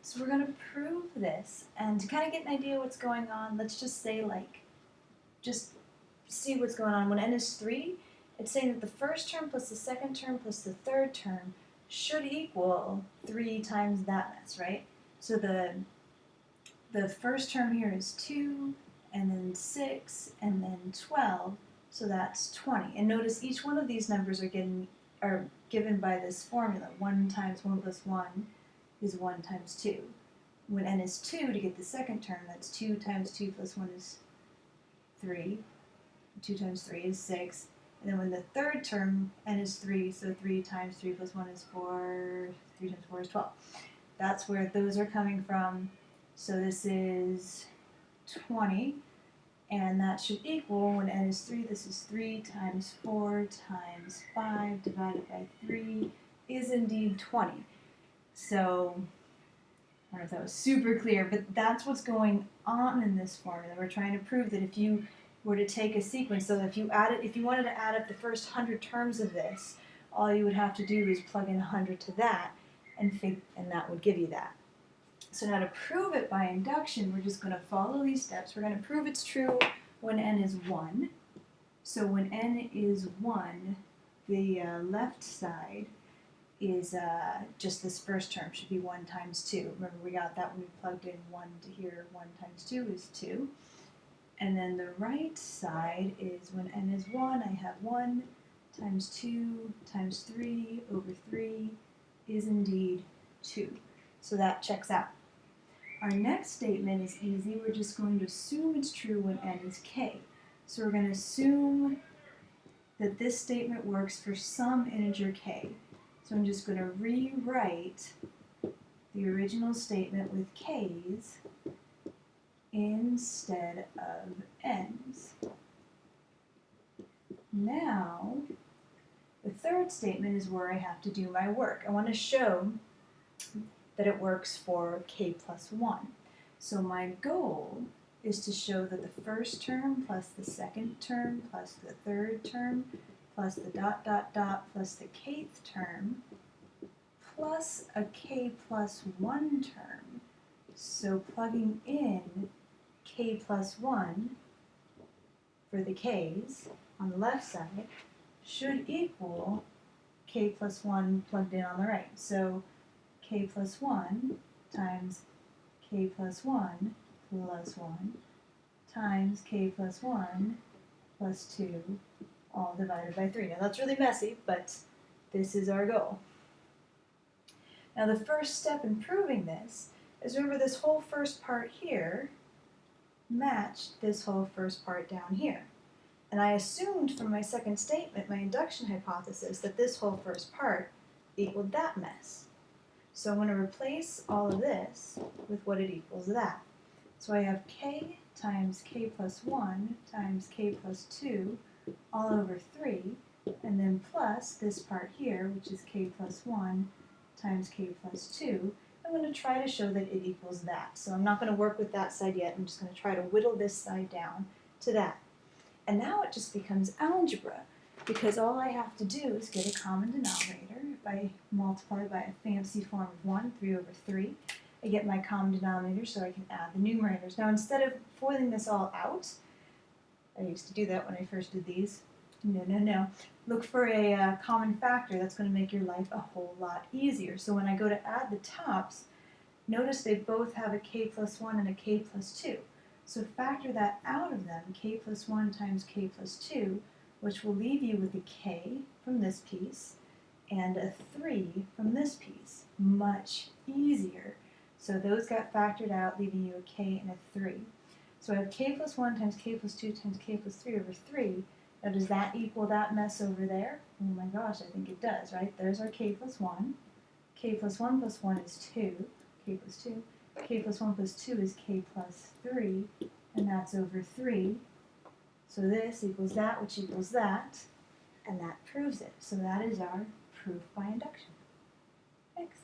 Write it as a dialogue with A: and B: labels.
A: So we're going to prove this, and to kind of get an idea what's going on, let's just say just see what's going on. When n is 3, it's saying that the first term plus the second term plus the third term should equal 3 times that mess, right? So the first term here is 2, and then 6, and then 12, so that's 20. And notice each one of these numbers are given by this formula. 1 times 1 plus 1 is 1 times 2. When n is 2, to get the second term, that's 2 times 2 plus 1 is 3. 2 times 3 is 6. And then when the third term, n is 3, so 3 times 3 plus 1 is 4. 3 times 4 is 12. That's where those are coming from. So this is 20. And that should equal, when n is 3, this is 3 times 4 times 5 divided by 3 is indeed 20. So, I don't know if that was super clear, but that's what's going on in this formula. We're trying to prove that if you were to take a sequence, so if you wanted to add up the first 100 terms of this, all you would have to do is plug in 100 to that, and that would give you that. So now to prove it by induction, we're just going to follow these steps. We're going to prove it's true when n is 1. So when n is 1, the left side is just this first term should be 1 times 2. Remember, we got that when we plugged in 1 to here. 1 times 2 is 2. And then the right side is when n is 1, I have 1 times 2 times 3 over 3 is indeed 2. So that checks out. Our next statement is easy. We're just going to assume it's true when n is k. So we're going to assume that this statement works for some integer k. So I'm just going to rewrite the original statement with k's instead of n's. Now, the third statement is where I have to do my work. I want to show that it works for k plus 1. So my goal is to show that the first term plus the second term plus the third term plus the dot dot dot plus the kth term plus a k plus 1 term. So plugging in k plus 1 for the k's on the left side should equal k plus 1 plugged in on the right. So k plus 1 times k plus 1 plus 1 times k plus 1 plus 2 all divided by 3. Now that's really messy, but this is our goal. Now the first step in proving this is, remember, this whole first part here matched this whole first part down here. And I assumed from my second statement, my induction hypothesis, that this whole first part equaled that mess. So I'm going to replace all of this with what it equals that. So I have k times k plus 1 times k plus 2 all over 3, and then plus this part here, which is k plus 1 times k plus 2. I'm going to try to show that it equals that. So I'm not going to work with that side yet. I'm just going to try to whittle this side down to that. And now it just becomes algebra, because all I have to do is get a common denominator. If I multiply by a fancy form of 1, 3 over 3, I get my common denominator so I can add the numerators. Now instead of foiling this all out, I used to do that when I first did these. No. Look for a common factor. That's going to make your life a whole lot easier. So when I go to add the tops, notice they both have a k plus 1 and a k plus 2. So factor that out of them, k plus 1 times k plus 2, which will leave you with a k from this piece and a 3 from this piece. Much easier. So those got factored out, leaving you a k and a 3. So I have k plus 1 times k plus 2 times k plus 3 over 3. Now does that equal that mess over there? Oh my gosh, I think it does, right? There's our k plus 1. K plus 1 plus 1 is 2. K plus 2. K plus 1 plus 2 is k plus 3, and that's over 3. So this equals that, which equals that, and that proves it. So that is our proof by induction. Thanks.